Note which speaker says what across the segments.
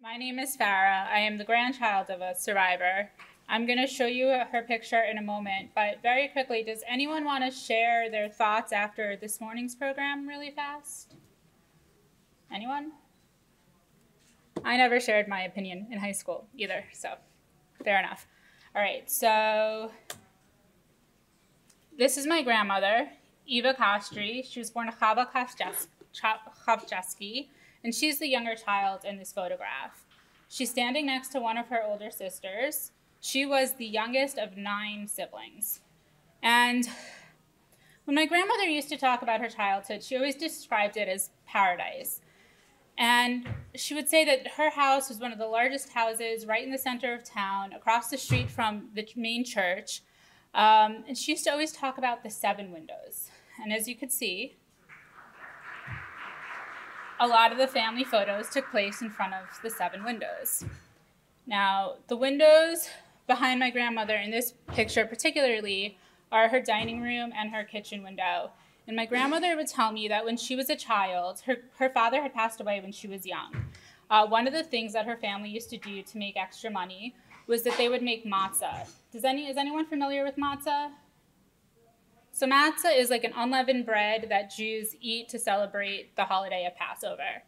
Speaker 1: My name is Farah. I am the grandchild of a survivor. I'm going to show you her picture in a moment, but very quickly, does anyone want to share their thoughts after this morning's program really fast? Anyone? I never shared my opinion in high school either, so fair enough. All right, so this is my grandmother, Eva Kostry. She was born Chava Khavchevsky, and she's the younger child in this photograph. She's standing next to one of her older sisters. She was the youngest of 9 siblings. And when my grandmother used to talk about her childhood, she always described it as paradise. And she would say that her house was one of the largest houses right in the center of town, across the street from the main church. And she used to always talk about the 7 windows. And as you could see, a lot of the family photos took place in front of the 7 windows. Now, the windows behind my grandmother in this picture particularly are her dining room and her kitchen window. And my grandmother would tell me that when she was a child, her father had passed away when she was young. One of the things that her family used to do to make extra money was that they would make matzah. Is anyone familiar with matzah? So matzah is like an unleavened bread that Jews eat to celebrate the holiday of Passover.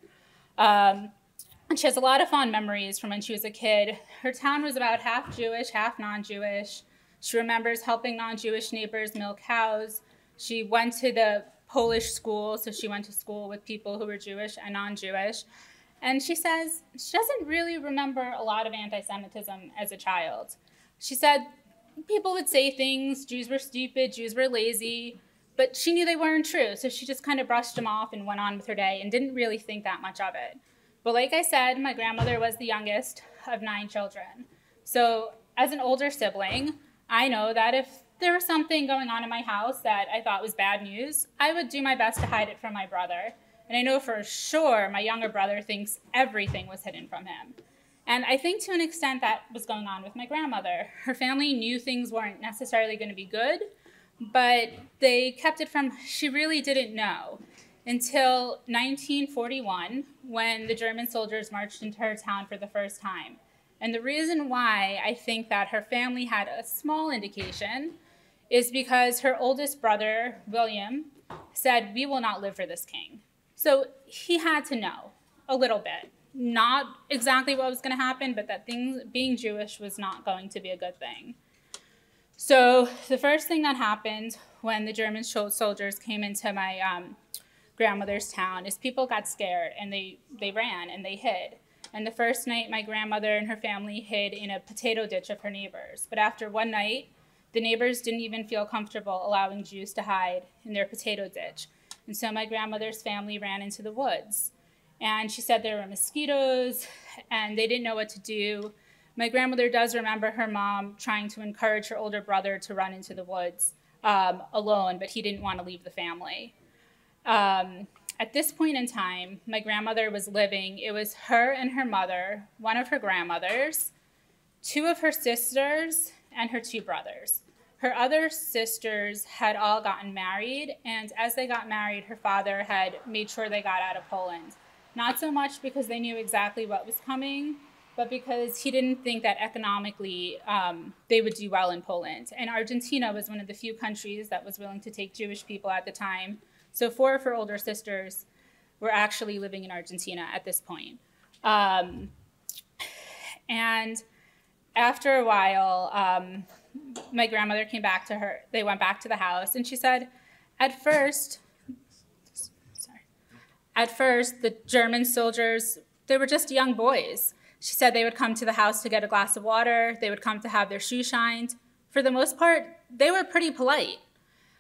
Speaker 1: And she has a lot of fond memories from when she was a kid. Her town was about half Jewish, half non-Jewish. She remembers helping non-Jewish neighbors milk cows. She went to the Polish school, so she went to school with people who were Jewish and non-Jewish. And she says she doesn't really remember a lot of anti-Semitism as a child. She said people would say things, Jews were stupid, Jews were lazy, but she knew they weren't true, so she just kind of brushed them off and went on with her day and didn't really think that much of it. But like I said, my grandmother was the youngest of 9 children. So as an older sibling, I know that if there was something going on in my house that I thought was bad news, I would do my best to hide it from my brother. And I know for sure my younger brother thinks everything was hidden from him. And I think to an extent that was going on with my grandmother. Her family knew things weren't necessarily going to be good, but they kept it from, she really didn't know until 1941 when the German soldiers marched into her town for the first time. And the reason why I think that her family had a small indication is because her oldest brother, William, said, "We will not live for this king." So he had to know a little bit. Not exactly what was going to happen, but that being Jewish was not going to be a good thing. So the first thing that happened when the German soldiers came into my grandmother's town is people got scared and they ran and they hid. And the first night my grandmother and her family hid in a potato ditch of her neighbors. But after one night, the neighbors didn't even feel comfortable allowing Jews to hide in their potato ditch. And so my grandmother's family ran into the woods. And she said there were mosquitoes and they didn't know what to do. My grandmother does remember her mom trying to encourage her older brother to run into the woods alone, but he didn't want to leave the family. At this point in time, my grandmother was living, it was her and her mother, one of her grandmothers, 2 of her sisters, and her 2 brothers. Her other sisters had all gotten married, and as they got married, her father had made sure they got out of Poland. Not so much because they knew exactly what was coming, but because he didn't think that economically they would do well in Poland. And Argentina was one of the few countries that was willing to take Jewish people at the time. So 4 of her older sisters were actually living in Argentina at this point. And after a while, my grandmother came back to her. They went back to the house, and she said, at first, the German soldiers, they were just young boys. She said they would come to the house to get a glass of water. They would come to have their shoes shined. For the most part, they were pretty polite.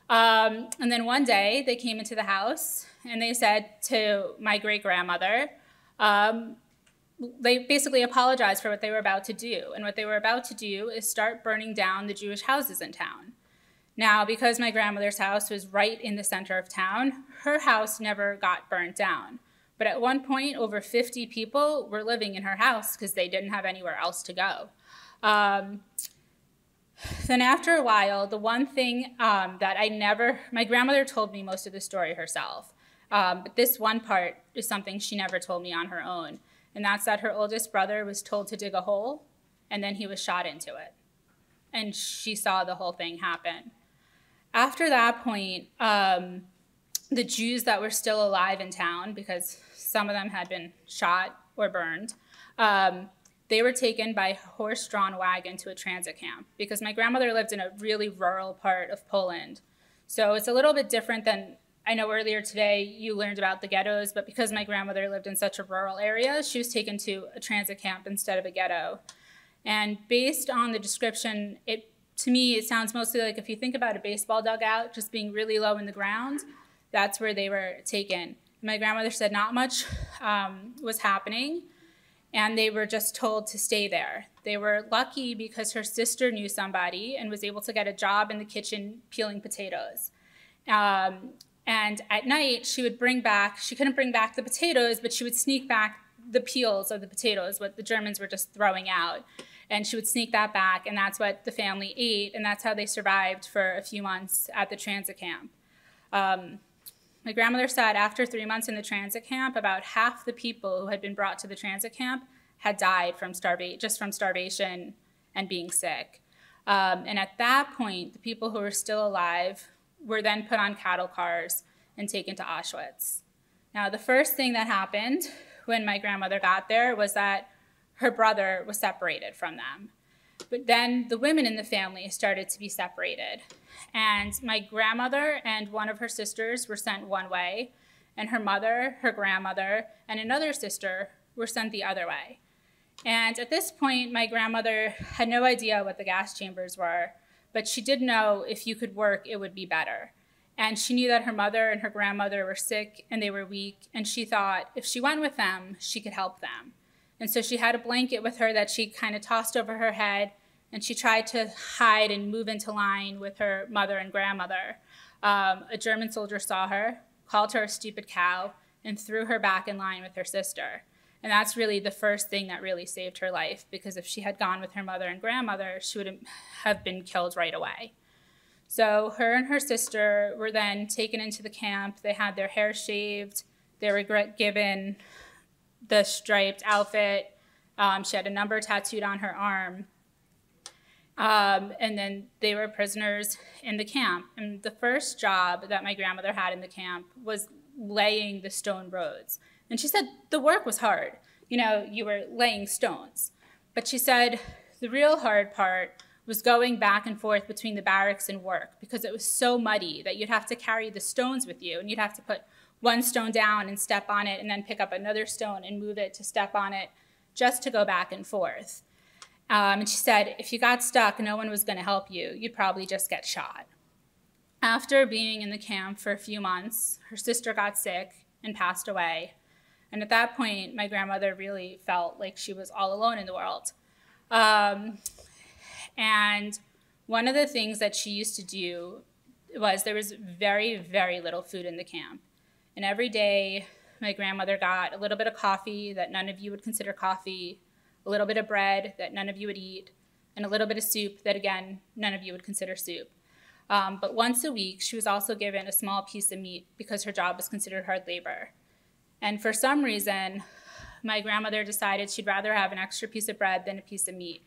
Speaker 1: And then one day they came into the house and they said to my great-grandmother, they basically apologized for what they were about to do. And what they were about to do is start burning down the Jewish houses in town. Now, because my grandmother's house was right in the center of town, her house never got burnt down. But at one point, over 50 people were living in her house because they didn't have anywhere else to go. Then after a while, the one thing my grandmother told me most of the story herself, but this one part is something she never told me on her own. and that's that her oldest brother was told to dig a hole, and then he was shot into it. And she saw the whole thing happen. After that point, the Jews that were still alive in town, because some of them had been shot or burned, they were taken by horse-drawn wagon to a transit camp, because my grandmother lived in a really rural part of Poland. So it's a little bit different than, I know earlier today you learned about the ghettos, but because my grandmother lived in such a rural area, she was taken to a transit camp instead of a ghetto. And based on the description, to me, it sounds mostly like if you think about a baseball dugout just being really low in the ground, that's where they were taken. My grandmother said not much was happening, and they were just told to stay there. They were lucky because her sister knew somebody and was able to get a job in the kitchen peeling potatoes. And at night, she couldn't bring back the potatoes, but she would sneak back the peels of the potatoes, what the Germans were just throwing out. And she would sneak that back, and that's what the family ate, and that's how they survived for a few months at the transit camp. My grandmother said after 3 months in the transit camp, about half the people who had been brought to the transit camp had died from starvation and being sick. And at that point, the people who were still alive were then put on cattle cars and taken to Auschwitz. Now, the first thing that happened when my grandmother got there was that her brother was separated from them. But then the women in the family started to be separated. And my grandmother and one of her sisters were sent one way, and her mother, her grandmother, and another sister were sent the other way. And at this point, my grandmother had no idea what the gas chambers were, but she did know if you could work, it would be better. And she knew that her mother and her grandmother were sick and they were weak, and she thought if she went with them, she could help them. And so she had a blanket with her that she kind of tossed over her head, and she tried to hide and move into line with her mother and grandmother. A German soldier saw her, called her a stupid cow, and threw her back in line with her sister. And that's really the first thing that really saved her life, because if she had gone with her mother and grandmother, she would have been killed right away. So her and her sister were then taken into the camp. They had their hair shaved. They were given the striped outfit. She had a number tattooed on her arm. And then they were prisoners in the camp. And the first job that my grandmother had in the camp was laying the stone roads. And she said the work was hard. You were laying stones. But she said the real hard part was going back and forth between the barracks and work, because it was so muddy that you'd have to carry the stones with you, and you'd have to put one stone down and step on it, and then pick up another stone and move it to step on it, just to go back and forth. And she said if you got stuck, no one was going to help you. You'd probably just get shot. After being in the camp for a few months, her sister got sick and passed away. And at that point, my grandmother really felt like she was all alone in the world. And one of the things that she used to do was there was very, very little food in the camp. And every day, my grandmother got a little bit of coffee that none of you would consider coffee, a little bit of bread that none of you would eat, and a little bit of soup that, again, none of you would consider soup. But once a week, she was also given a small piece of meat because her job was considered hard labor. And for some reason, my grandmother decided she'd rather have an extra piece of bread than a piece of meat.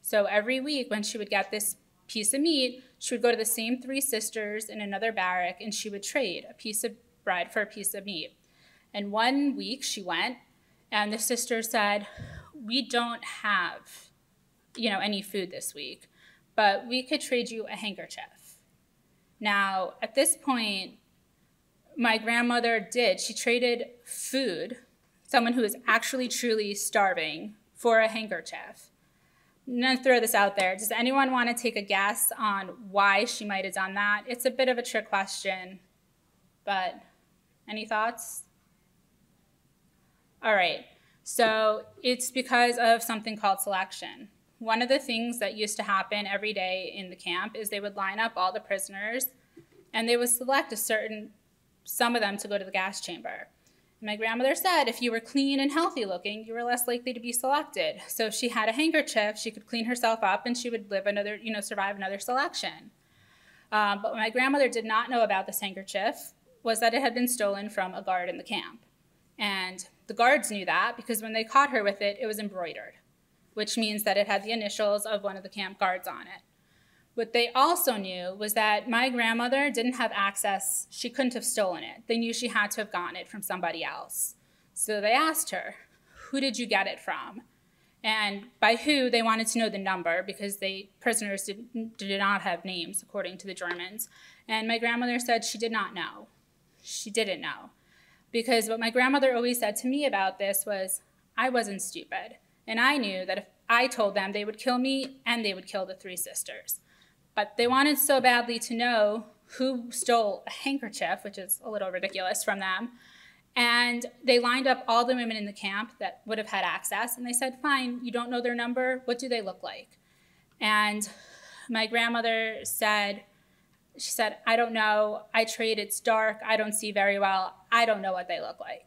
Speaker 1: So every week when she would get this piece of meat, she would go to the same 3 sisters in another barrack, and she would trade a piece of bread for a piece of meat. And one week she went, and the sister said, we don't have, any food this week, but we could trade you a handkerchief. Now, at this point, my grandmother she traded food, someone who was actually truly starving, for a handkerchief. I'm going to throw this out there. Does anyone want to take a guess on why she might have done that? It's a bit of a trick question, but any thoughts? All right, so it's because of something called selection. One of the things that used to happen every day in the camp is they would line up all the prisoners, and they would select some of them to go to the gas chamber. My grandmother said if you were clean and healthy looking, you were less likely to be selected. So if she had a handkerchief, she could clean herself up and she would survive another selection. But what my grandmother did not know about this handkerchief was that it had been stolen from a guard in the camp. And the guards knew that because when they caught her with it, it was embroidered, which means that it had the initials of one of the camp guards on it. What they also knew was that my grandmother didn't have access. She couldn't have stolen it. They knew she had to have gotten it from somebody else. So they asked her, who did you get it from? And by who, they wanted to know the number because prisoners did not have names, according to the Germans. And my grandmother said she did not know. She didn't know. Because what my grandmother always said to me about this was, I wasn't stupid. And I knew that if I told them, they would kill me and they would kill the 3 sisters. But they wanted so badly to know who stole a handkerchief, which is a little ridiculous from them. And they lined up all the women in the camp that would have had access. And they said, fine, you don't know their number. What do they look like? And my grandmother said, she said, I don't know. I trade, it's dark. I don't see very well. I don't know what they look like.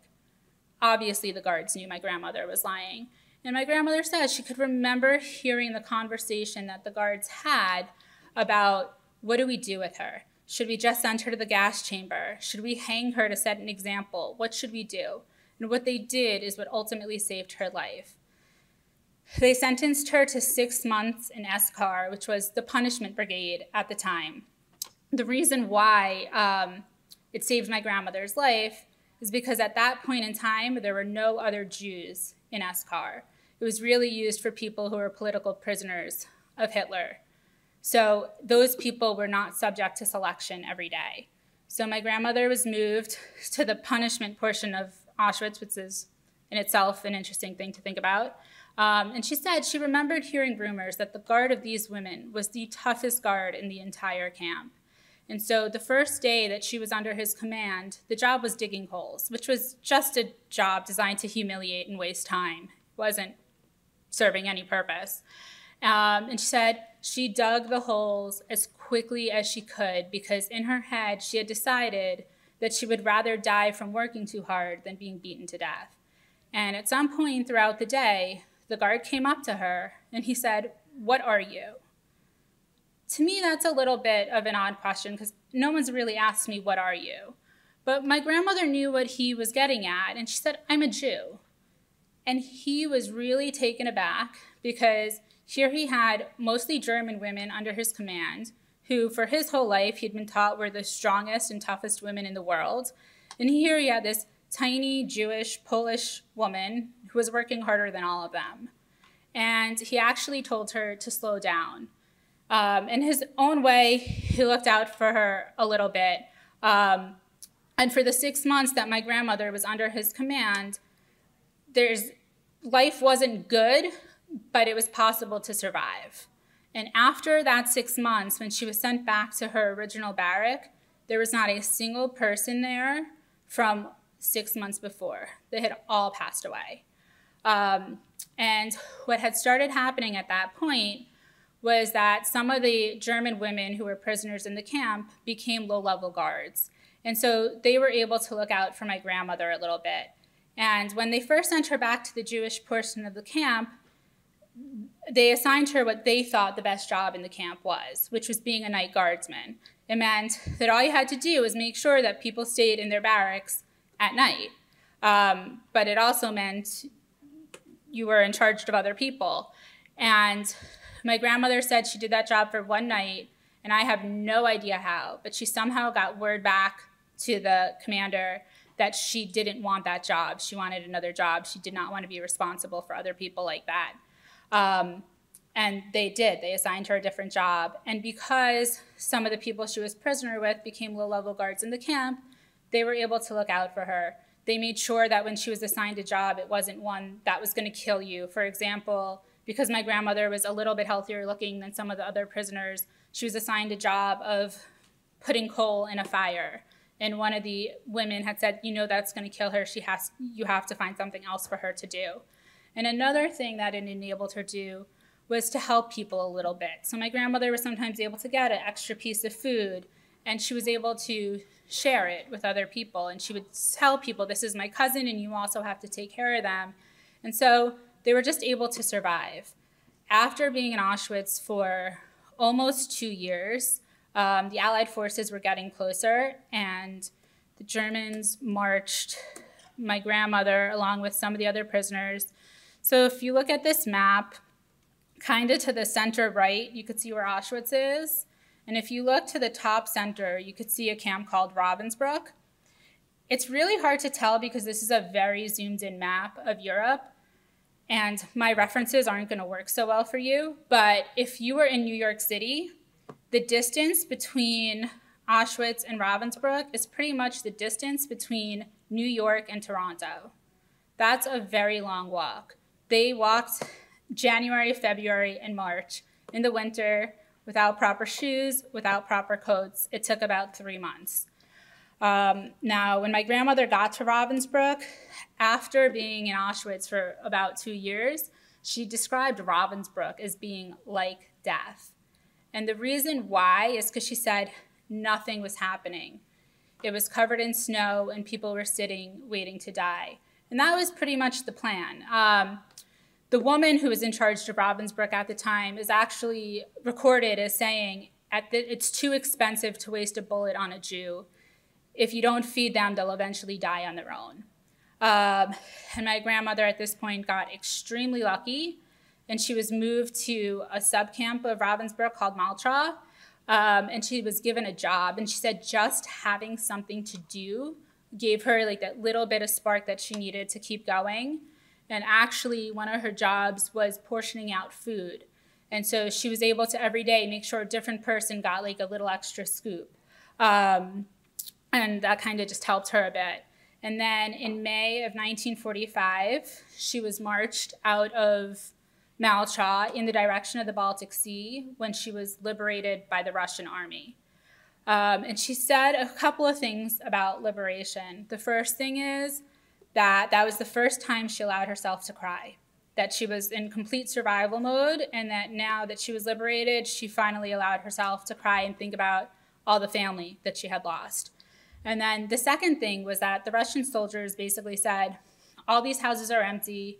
Speaker 1: Obviously, the guards knew my grandmother was lying. And my grandmother said she could remember hearing the conversation that the guards had about what do we do with her? Should we just send her to the gas chamber? Should we hang her to set an example? What should we do? And what they did is what ultimately saved her life. They sentenced her to 6 months in Eskar, which was the punishment brigade at the time. The reason why it saved my grandmother's life is because at that point in time, there were no other Jews in Eskar. It was really used for people who were political prisoners of Hitler. So those people were not subject to selection every day. So my grandmother was moved to the punishment portion of Auschwitz, which is in itself an interesting thing to think about. And she said she remembered hearing rumors that the guard of these women was the toughest guard in the entire camp. And so the first day that she was under his command, the job was digging holes, which was just a job designed to humiliate and waste time. It wasn't serving any purpose. And she said she dug the holes as quickly as she could because in her head she had decided that she would rather die from working too hard than being beaten to death. And at some point throughout the day, the guard came up to her and he said, "What are you?" To me, that's a little bit of an odd question because no one's really asked me, "What are you?" But my grandmother knew what he was getting at, and she said, "I'm a Jew." And he was really taken aback because here he had mostly German women under his command who for his whole life he'd been taught were the strongest and toughest women in the world. And here he had this tiny Jewish, Polish woman who was working harder than all of them. And he actually told her to slow down. In his own way, he looked out for her a little bit. And for the 6 months that my grandmother was under his command, life wasn't good, but it was possible to survive. And after that 6 months, when she was sent back to her original barrack, there was not a single person there from 6 months before. They had all passed away. And what had started happening at that point was that some of the German women who were prisoners in the camp became low-level guards. And so they were able to look out for my grandmother a little bit. And when they first sent her back to the Jewish portion of the camp, they assigned her what they thought the best job in the camp was, which was being a night guardsman. It meant that all you had to do was make sure that people stayed in their barracks at night. But it also meant you were in charge of other people. And my grandmother said she did that job for one night, and I have no idea how, but she somehow got word back to the commander that she didn't want that job. She wanted another job. She did not want to be responsible for other people like that. And they did. They assigned her a different job. And because some of the people she was prisoner with became low-level guards in the camp, they were able to look out for her. They made sure that when she was assigned a job, it wasn't one that was going to kill you. For example, because my grandmother was a little bit healthier looking than some of the other prisoners, she was assigned a job of putting coal in a fire. And one of the women had said, you know, that's going to kill her. You have to find something else for her to do. And another thing that it enabled her to do was to help people a little bit. So my grandmother was sometimes able to get an extra piece of food, and she was able to share it with other people. And she would tell people, this is my cousin, and you also have to take care of them. And so they were just able to survive. After being in Auschwitz for almost 2 years, the Allied forces were getting closer, and the Germans marched my grandmother along with some of the other prisoners. So if you look at this map, kind of to the center right, you could see where Auschwitz is. And if you look to the top center, you could see a camp called Ravensbrück. It's really hard to tell because this is a very zoomed in map of Europe, and my references aren't going to work so well for you. But if you were in New York City, the distance between Auschwitz and Ravensbrück is pretty much the distance between New York and Toronto. That's a very long walk. They walked January, February, and March in the winter without proper shoes, without proper coats. It took about 3 months. Now, when my grandmother got to Ravensbrück, after being in Auschwitz for about 2 years, she described Ravensbrück as being like death. And the reason why is because she said nothing was happening. It was covered in snow and people were sitting waiting to die. And that was pretty much the plan. The woman who was in charge of Ravensbrück at the time is actually recorded as saying, it's too expensive to waste a bullet on a Jew. If you don't feed them, they'll eventually die on their own. And my grandmother at this point got extremely lucky, and she was moved to a subcamp of Ravensbrück called Maltra, and she was given a job. And she said just having something to do gave her like that little bit of spark that she needed to keep going. And actually, one of her jobs was portioning out food. And so she was able to every day make sure a different person got like a little extra scoop. And that kind of just helped her a bit. And then in May of 1945, she was marched out of Malcha in the direction of the Baltic Sea when she was liberated by the Russian army. And she said a couple of things about liberation. The first thing is that was the first time she allowed herself to cry, that she was in complete survival mode, and that now that she was liberated, she finally allowed herself to cry and think about all the family that she had lost. And then the second thing was that the Russian soldiers basically said, all these houses are empty.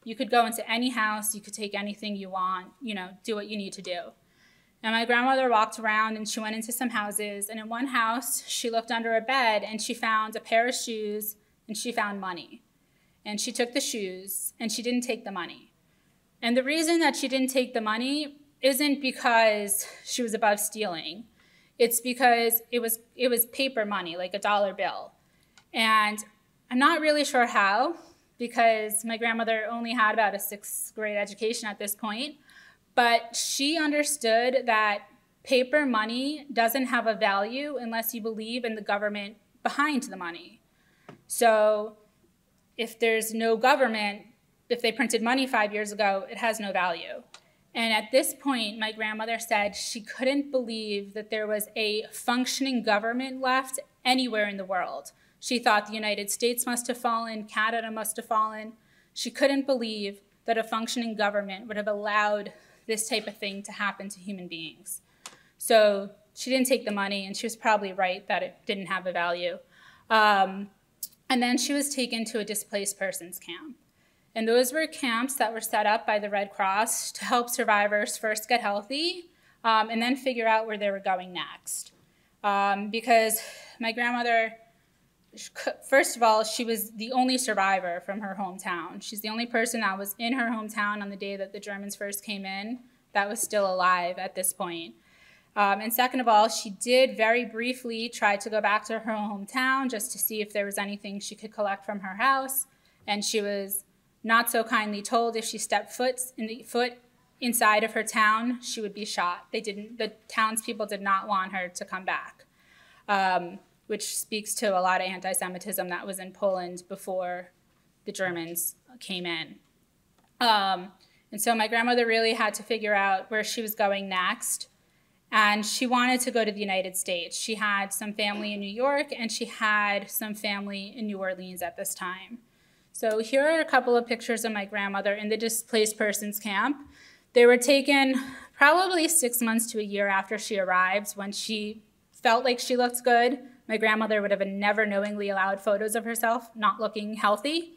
Speaker 1: You could go into any house. You could take anything you want, do what you need to do. And my grandmother walked around and she went into some houses. And in one house, she looked under a bed and she found a pair of shoes and she found money. And she took the shoes and she didn't take the money. And the reason that she didn't take the money isn't because she was above stealing. It's because it was paper money, like a dollar bill. And I'm not really sure how, because my grandmother only had about a 6th grade education at this point, but she understood that paper money doesn't have a value unless you believe in the government behind the money. So if there's no government, if they printed money 5 years ago, it has no value. And at this point, my grandmother said she couldn't believe that there was a functioning government left anywhere in the world. She thought the United States must have fallen, Canada must have fallen. She couldn't believe that a functioning government would have allowed this type of thing to happen to human beings. So she didn't take the money, and she was probably right that it didn't have a value. And then she was taken to a displaced persons camp. And those were camps that were set up by the Red Cross to help survivors first get healthy and then figure out where they were going next. Because my grandmother, first of all, she was the only survivor from her hometown. She's the only person that was in her hometown on the day that the Germans first came in that was still alive at this point. And second of all, she did very briefly try to go back to her hometown just to see if there was anything she could collect from her house. And she was not so kindly told if she stepped foot inside of her town, she would be shot. The townspeople did not want her to come back, which speaks to a lot of anti-Semitism that was in Poland before the Germans came in. And so my grandmother really had to figure out where she was going next. And she wanted to go to the United States. She had some family in New York, and she had some family in New Orleans at this time. So here are a couple of pictures of my grandmother in the displaced persons camp. They were taken probably 6 months to a year after she arrived, when she felt like she looked good. My grandmother would have never knowingly allowed photos of herself not looking healthy.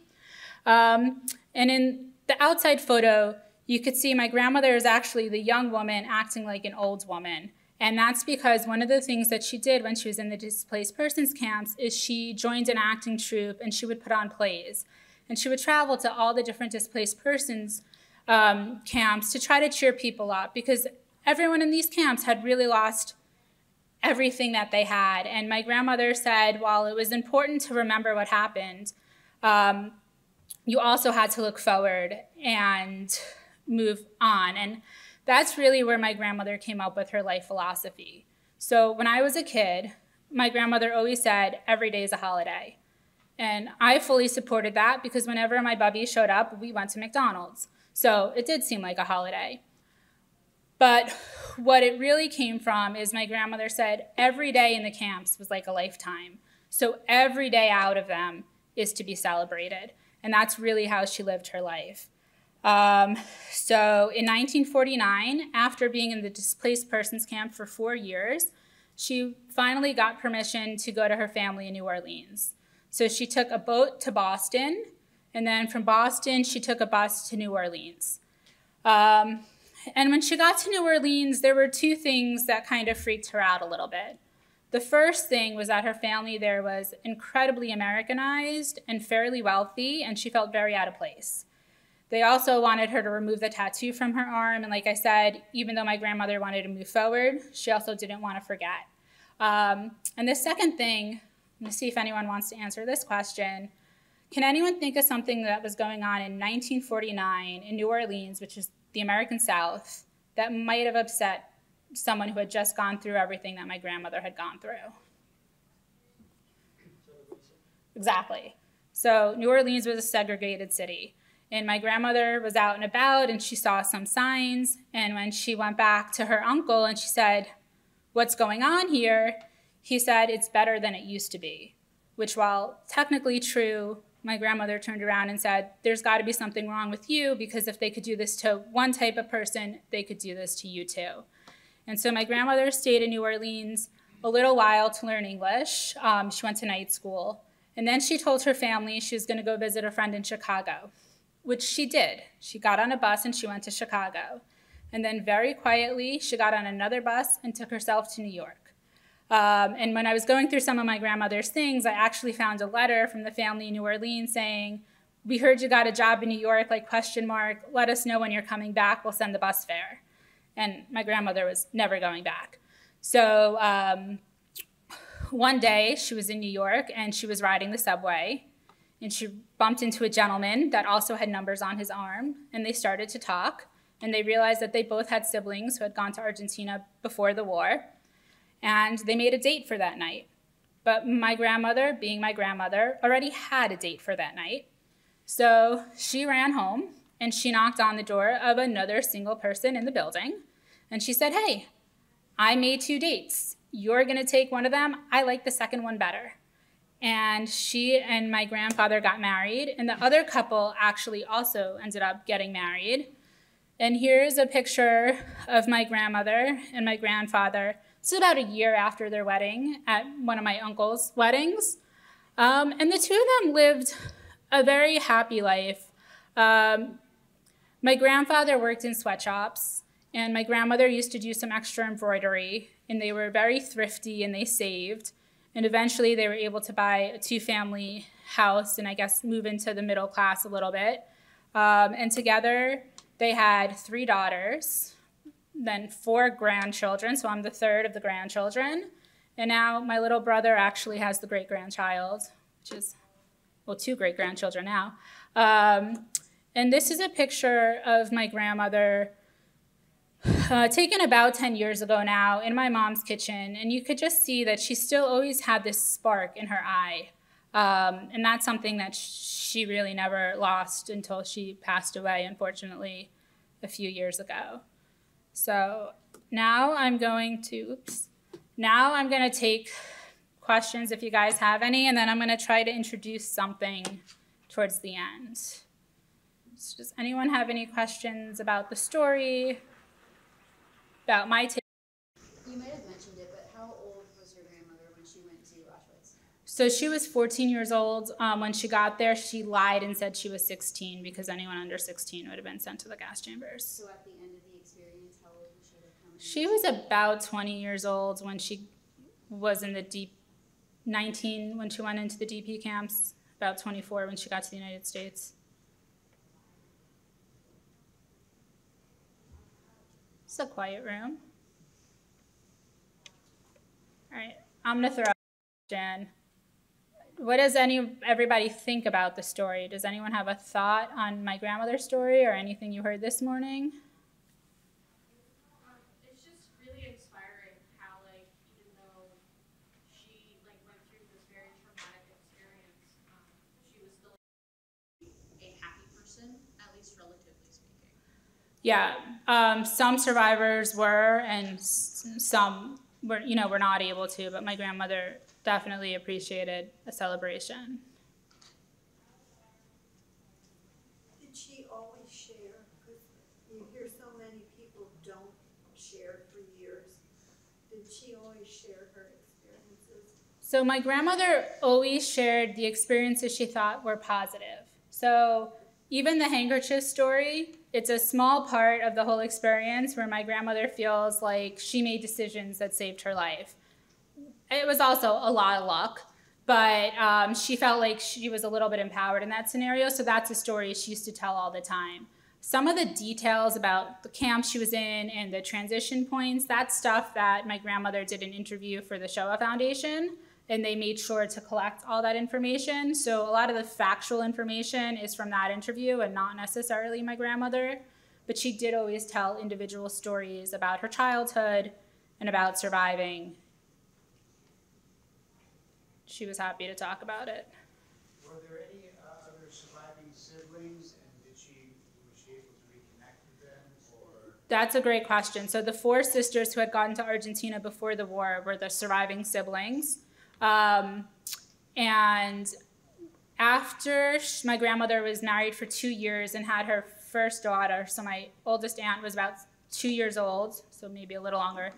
Speaker 1: And in the outside photo, you could see my grandmother is actually the young woman acting like an old woman. And that's because one of the things that she did when she was in the displaced persons camps is she joined an acting troupe and she would put on plays. And she would travel to all the different displaced persons camps to try to cheer people up, because everyone in these camps had really lost everything that they had. And my grandmother said, while it was important to remember what happened, you also had to look forward and move on. And that's really where my grandmother came up with her life philosophy. So when I was a kid, my grandmother always said, every day is a holiday. And I fully supported that, because whenever my bubby showed up, we went to McDonald's. So it did seem like a holiday. But what it really came from is my grandmother said every day in the camps was like a lifetime. So every day out of them is to be celebrated. And that's really how she lived her life. So in 1949, after being in the displaced persons camp for 4 years, she finally got permission to go to her family in New Orleans. So she took a boat to Boston, and then from Boston, she took a bus to New Orleans. And when she got to New Orleans, there were two things that kind of freaked her out a little bit. The first thing was that her family there was incredibly Americanized and fairly wealthy, and she felt very out of place. They also wanted her to remove the tattoo from her arm, and like I said, even though my grandmother wanted to move forward, she also didn't want to forget. And the second thing, I'm going to see if anyone wants to answer this question. Can anyone think of something that was going on in 1949 in New Orleans, which is the American South, that might have upset someone who had just gone through everything that my grandmother had gone through? Exactly. So New Orleans was a segregated city. And my grandmother was out and about, and she saw some signs. And when she went back to her uncle and she said, "What's going on here?" he said, "It's better than it used to be," which, while technically true, my grandmother turned around and said, "There's got to be something wrong with you, because if they could do this to one type of person, they could do this to you too." And so my grandmother stayed in New Orleans a little while to learn English. She went to night school. And then she told her family she was going to go visit a friend in Chicago, which she did. She got on a bus and she went to Chicago. And then very quietly, she got on another bus and took herself to New York. And when I was going through some of my grandmother's things, I actually found a letter from the family in New Orleans saying, "We heard you got a job in New York, like question mark. Let us know when you're coming back. We'll send the bus fare." And my grandmother was never going back. So one day she was in New York and she was riding the subway, and she bumped into a gentleman that also had numbers on his arm, and they started to talk, and they realized that they both had siblings who had gone to Argentina before the war, and they made a date for that night. But my grandmother, being my grandmother, already had a date for that night. So she ran home, and she knocked on the door of another single person in the building, and she said, "Hey, I made 2 dates. You're gonna take one of them. I like the second one better." And she and my grandfather got married, and the other couple actually also ended up getting married. And here's a picture of my grandmother and my grandfather. This is about a year after their wedding at one of my uncle's weddings. And the two of them lived a very happy life. My grandfather worked in sweatshops, and my grandmother used to do some extra embroidery, and they were very thrifty and they saved. And eventually they were able to buy a 2-family house and I guess move into the middle class a little bit. And together they had 3 daughters, then 4 grandchildren, so I'm the third of the grandchildren. And now my little brother actually has the great-grandchild, which is, well, 2 great-grandchildren now. And this is a picture of my grandmother taken about 10 years ago now in my mom's kitchen, and you could just see that she still always had this spark in her eye. And that's something that she really never lost until she passed away, unfortunately, a few years ago. So now I'm going to take questions if you guys have any, and then I'm going to try to introduce something towards the end. So does anyone have any questions about the story? About my take?
Speaker 2: You might have mentioned it, but how old was your grandmother when she went to Auschwitz?
Speaker 1: So she was 14 years old. When she got there, she lied and said she was 16 because anyone under 16 would have been sent to the gas chambers.
Speaker 2: So at the end of the experience, how old was she?
Speaker 1: She was about 20 years old when she was in the deep, 19 when she went into the DP camps, about 24 when she got to the United States. It's a quiet room. All right, I'm gonna throw out a question. What does everybody think about the story? Does anyone have a thought on my grandmother's story or anything you heard this morning?
Speaker 3: It's just really inspiring how, like, even though she like went through this very traumatic experience, she was still a happy person, at least relatively speaking.
Speaker 1: Yeah, some survivors were, and some were, were not able to. But my grandmother definitely appreciated a celebration.
Speaker 4: Did she always share? Because you hear so many people don't share for years. Did she always share her experiences?
Speaker 1: So my grandmother always shared the experiences she thought were positive. So even the handkerchief story, it's a small part of the whole experience where my grandmother feels like she made decisions that saved her life. It was also a lot of luck, but she felt like she was a little bit empowered in that scenario, so that's a story she used to tell all the time. Some of the details about the camp she was in and the transition points, that's stuff that my grandmother did an interview for the Shoah Foundation, and they made sure to collect all that information. So a lot of the factual information is from that interview and not necessarily my grandmother, but she did always tell individual stories about her childhood and about surviving. She was happy to talk about it.
Speaker 5: Were there any other surviving siblings, and was she able to reconnect with them? Or?
Speaker 1: That's a great question. So the 4 sisters who had gotten to Argentina before the war were the surviving siblings. And after my grandmother was married for 2 years and had her first daughter, so my oldest aunt was about 2 years old, so maybe a little longer,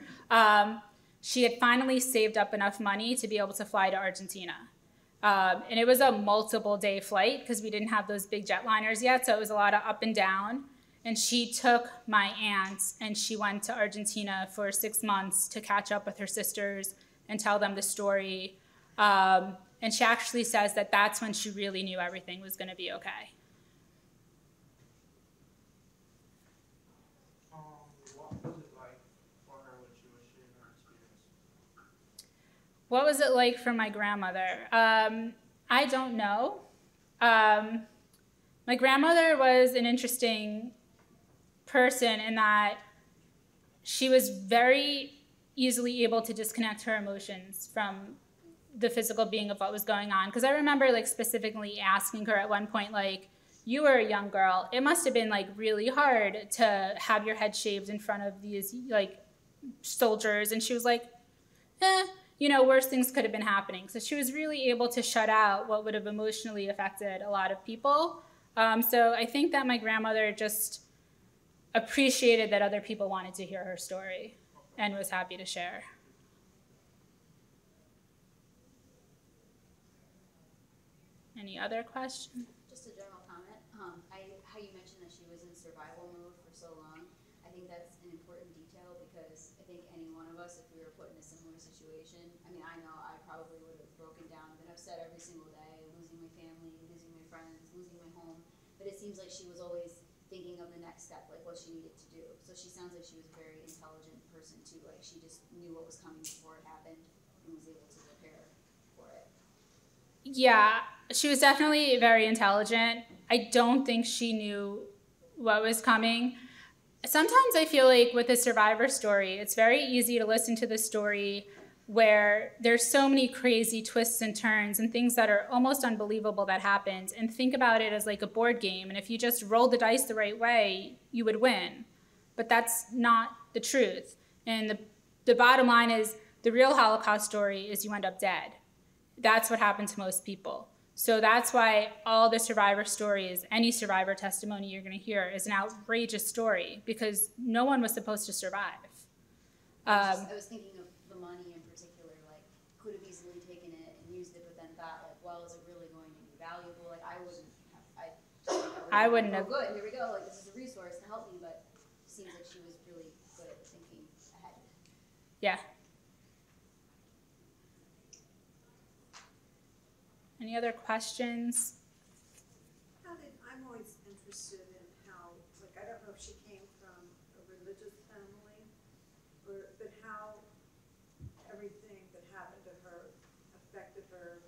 Speaker 1: she had finally saved up enough money to be able to fly to Argentina. And it was a multiple day flight because we didn't have those big jetliners yet, so it was a lot of up and down. And she took my aunt and she went to Argentina for 6 months to catch up with her sisters and tell them the story. And she actually says that that's when she really knew everything was going to be okay.
Speaker 5: What was it like for her when she was sharing her experience?
Speaker 1: What was it like for my grandmother? I don't know. My grandmother was an interesting person in that she was very easily able to disconnect her emotions from the physical being of what was going on. Because I remember like specifically asking her at one point, like, you were a young girl. It must have been like really hard to have your head shaved in front of these like soldiers. And she was like, worse things could have been happening. So she was really able to shut out what would have emotionally affected a lot of people. So I think that my grandmother just appreciated that other people wanted to hear her story and was happy to share. Any other questions?
Speaker 2: Just a general comment. How you mentioned that she was in survival mode for so long. I think that's an important detail because I think any one of us, if we were put in a similar situation, I mean, I know I probably would have broken down, been upset every single day, losing my family, losing my friends, losing my home. But it seems like she was always thinking of the next step, like what she needed to do. So she sounds like she was a very intelligent person too. Like she just knew what was coming before it happened and was able to prepare for it.
Speaker 1: Yeah, she was definitely very intelligent. I don't think she knew what was coming. Sometimes I feel like with a survivor story, it's very easy to listen to the story where there's so many crazy twists and turns and things that are almost unbelievable that happened, and think about it as like a board game. And if you just roll the dice the right way, you would win. But that's not the truth. And the bottom line is the real Holocaust story is you end up dead. That's what happened to most people. So that's why all the survivor stories, any survivor testimony you're going to hear is an outrageous story because no one was supposed to survive.
Speaker 2: I was thinking of the money in particular, like could have easily taken it and used it, but then thought like, well, is it really going to be valuable? Like I wouldn't have. Oh, good, here we go. Like this is a resource to help me, but it seems like she was really good at thinking ahead.
Speaker 1: Yeah. Any other questions?
Speaker 4: I'm always interested in how, like, I don't know if she came from a religious family, but how everything that happened to her affected her.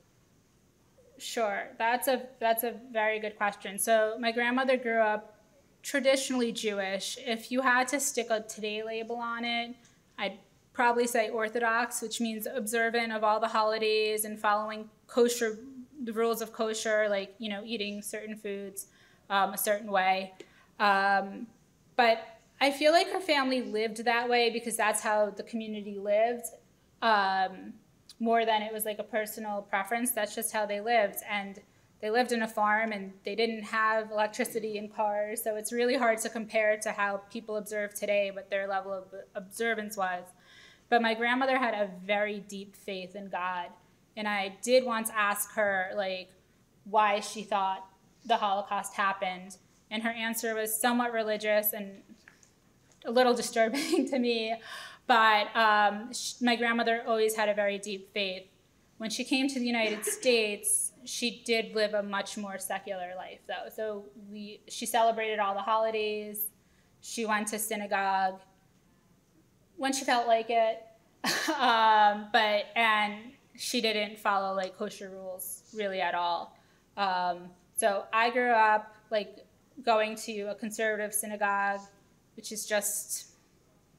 Speaker 1: Sure, that's a very good question. So my grandmother grew up traditionally Jewish. If you had to stick a today label on it, I'd probably say Orthodox, which means observant of all the holidays and following kosher, the rules of kosher, like, you know, eating certain foods a certain way. But I feel like her family lived that way because that's how the community lived. More than it was like a personal preference. That's just how they lived. And they lived in a farm and they didn't have electricity and cars. So it's really hard to compare to how people observe today, what their level of observance was. But my grandmother had a very deep faith in God. And I did once ask her, like, why she thought the Holocaust happened. And her answer was somewhat religious and a little disturbing to me. But my grandmother always had a very deep faith. When she came to the United States, she did live a much more secular life, though. So she celebrated all the holidays. She went to synagogue when she felt like it. And she didn't follow like kosher rules really at all. So I grew up like going to a conservative synagogue, which is just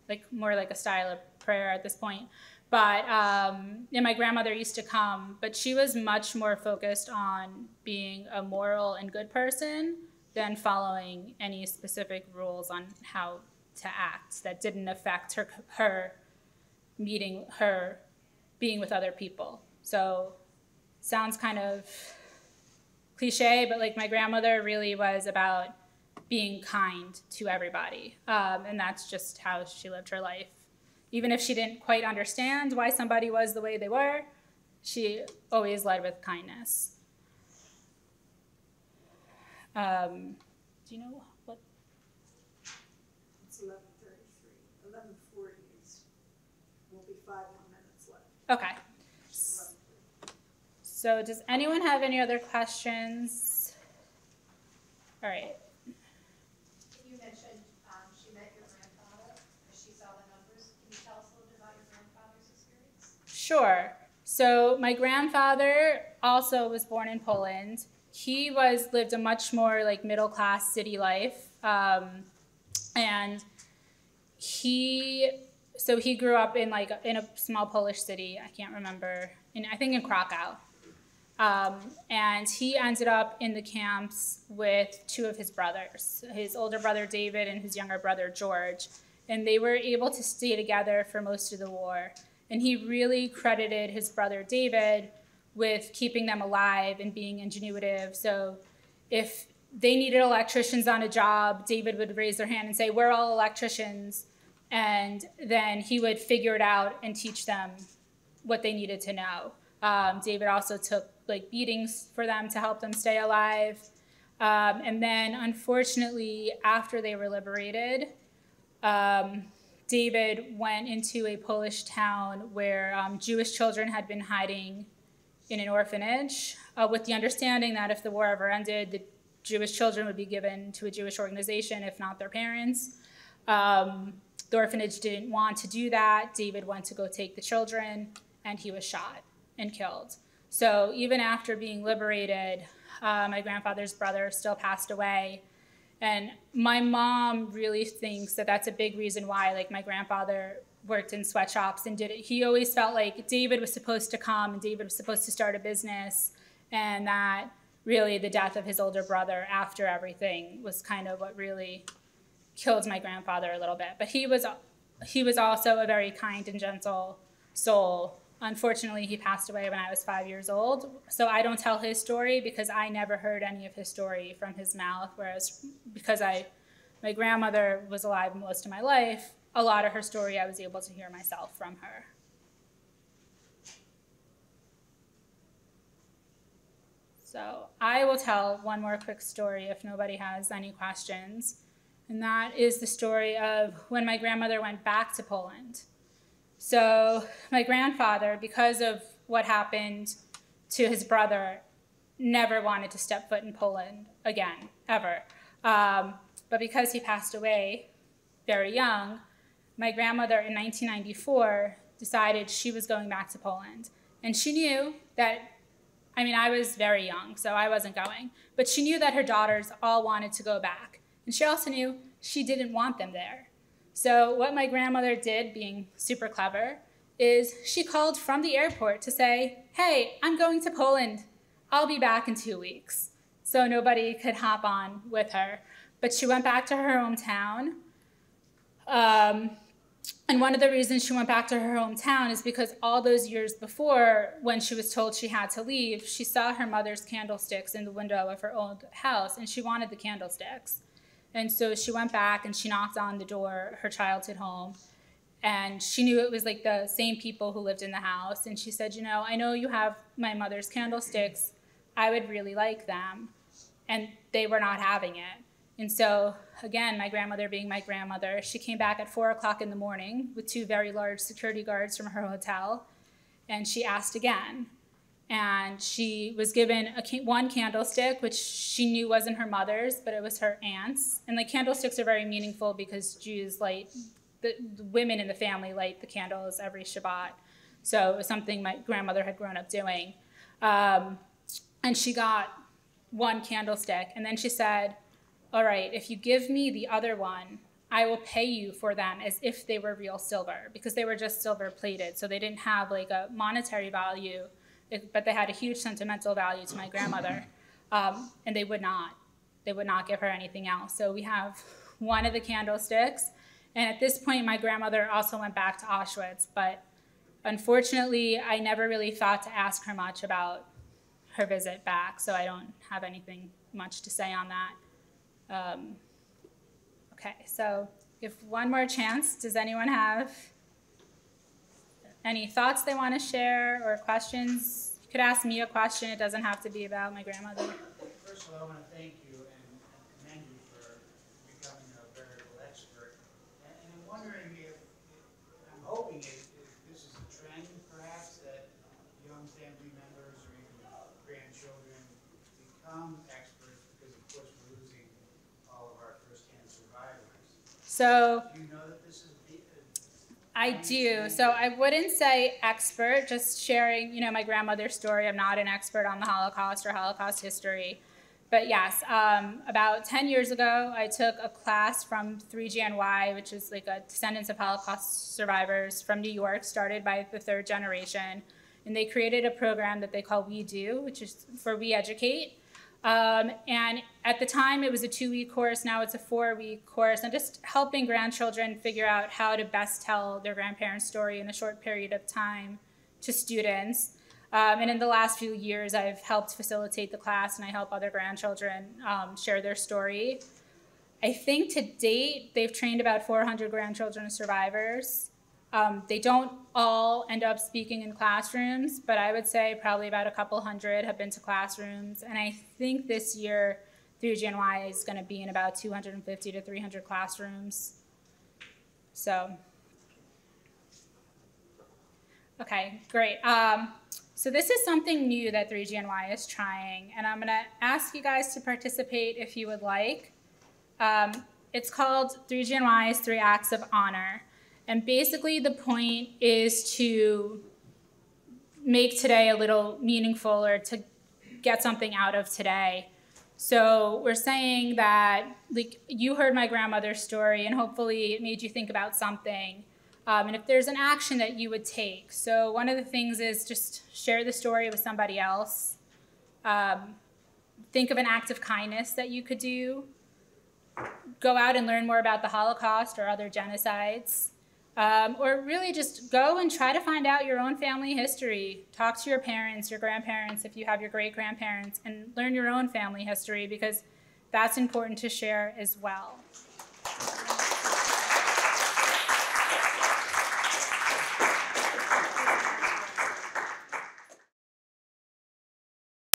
Speaker 1: like more like a style of prayer at this point. But and my grandmother used to come, but she was much more focused on being a moral and good person than following any specific rules on how to act that didn't affect her being with other people. So sounds kind of cliche, but like my grandmother really was about being kind to everybody. And that's just how she lived her life. Even if she didn't quite understand why somebody was the way they were, she always led with kindness. Do you know what?
Speaker 4: It's 11:33, 11:40 will be 5 more minutes left.
Speaker 1: Okay. So does anyone have any other questions? All right.
Speaker 6: You mentioned she met your grandfather as she saw the numbers. Can you tell us a little bit about your grandfather's experience?
Speaker 1: Sure. So my grandfather also was born in Poland. He lived a much more like middle class city life, and he grew up in a small Polish city. I can't remember. I think in Krakow. And he ended up in the camps with two of his brothers, his older brother David and his younger brother George. And they were able to stay together for most of the war. And he really credited his brother David with keeping them alive and being ingenuitive. So if they needed electricians on a job, David would raise their hand and say, "We're all electricians." And then he would figure it out and teach them what they needed to know. David also took beatings for them to help them stay alive. And then unfortunately, after they were liberated, David went into a Polish town where Jewish children had been hiding in an orphanage with the understanding that if the war ever ended, the Jewish children would be given to a Jewish organization, if not their parents. The orphanage didn't want to do that. David went to go take the children, and he was shot and killed. So even after being liberated, my grandfather's brother still passed away. And my mom really thinks that that's a big reason why, my grandfather worked in sweatshops and did it. He always felt like David was supposed to come and David was supposed to start a business, and that really the death of his older brother after everything was kind of what really killed my grandfather a little bit. But he was also a very kind and gentle soul. Unfortunately, he passed away when I was 5 years old. So I don't tell his story because I never heard any of his story from his mouth, whereas because my grandmother was alive most of my life, a lot of her story I was able to hear myself from her. So I will tell one more quick story if nobody has any questions. And that is the story of when my grandmother went back to Poland. So my grandfather, because of what happened to his brother, never wanted to step foot in Poland again, ever. But because he passed away very young, my grandmother in 1994 decided she was going back to Poland. And she knew that, I mean, I was very young, so I wasn't going, but she knew that her daughters all wanted to go back. And she also knew she didn't want them there. So what my grandmother did, being super clever, is she called from the airport to say, hey, I'm going to Poland. I'll be back in 2 weeks. So nobody could hop on with her. But she went back to her hometown. And one of the reasons she went back to her hometown is because all those years before, when she was told she had to leave, she saw her mother's candlesticks in the window of her old house, and she wanted the candlesticks. And so she went back and she knocked on the door, her childhood home, and she knew it was like the same people who lived in the house. And she said, you know, I know you have my mother's candlesticks. I would really like them. And they were not having it. And so, again, my grandmother being my grandmother, she came back at 4 o'clock in the morning with 2 very large security guards from her hotel, and she asked again. And she was given one candlestick, which she knew wasn't her mother's, but it was her aunt's. And the candlesticks are very meaningful because Jews light, the women in the family light the candles every Shabbat. So it was something my grandmother had grown up doing. And she got one candlestick, and then she said, all right, if you give me the other one, I will pay you for them as if they were real silver, because they were just silver plated. So they didn't have like a monetary value, but they had a huge sentimental value to my grandmother. And they would not give her anything else. So we have one of the candlesticks. And at this point, my grandmother also went back to Auschwitz. But unfortunately, I never really thought to ask her much about her visit back. So I don't have anything much to say on that. Okay, so give one more chance. Does anyone have any thoughts they want to share or questions? You could ask me a question. It doesn't have to be about my grandmother.
Speaker 5: First of all, I want to thank you and commend you for becoming a veritable expert. And I'm wondering if I'm hoping if this is a trend, perhaps, that young family members or even grandchildren become experts, because of course we're losing all of our first-hand survivors.
Speaker 1: So
Speaker 5: Do you know that this is
Speaker 1: I do. So I wouldn't say expert, just sharing, you know, my grandmother's story. I'm not an expert on the Holocaust or Holocaust history. But yes, about 10 years ago, I took a class from 3GNY, which is like a descendants of Holocaust survivors from New York, started by the 3rd generation. And they created a program that they call We Do, which is for We Educate. And at the time, it was a 2-week course. Now it's a 4-week course. And just helping grandchildren figure out how to best tell their grandparents' story in a short period of time to students. And in the last few years, I've helped facilitate the class, and I help other grandchildren share their story. I think to date, they've trained about 400 grandchildren as survivors. They don't all end up speaking in classrooms, but I would say probably about a couple hundred have been to classrooms. And I think this year, 3GNY is going to be in about 250 to 300 classrooms. So, okay, great. So this is something new that 3GNY is trying, and I'm going to ask you guys to participate if you would like. It's called 3GNY's 3 Acts of Honor. And basically the point is to make today a little meaningful, or to get something out of today. So we're saying that, like, you heard my grandmother's story, and hopefully it made you think about something. And if there's an action that you would take. So one of the things is just share the story with somebody else. Think of an act of kindness that you could do. Go out and learn more about the Holocaust or other genocides. Or really just go and try to find out your own family history. Talk to your parents, your grandparents, if you have your great-grandparents, and learn your own family history, because that's important to share as well.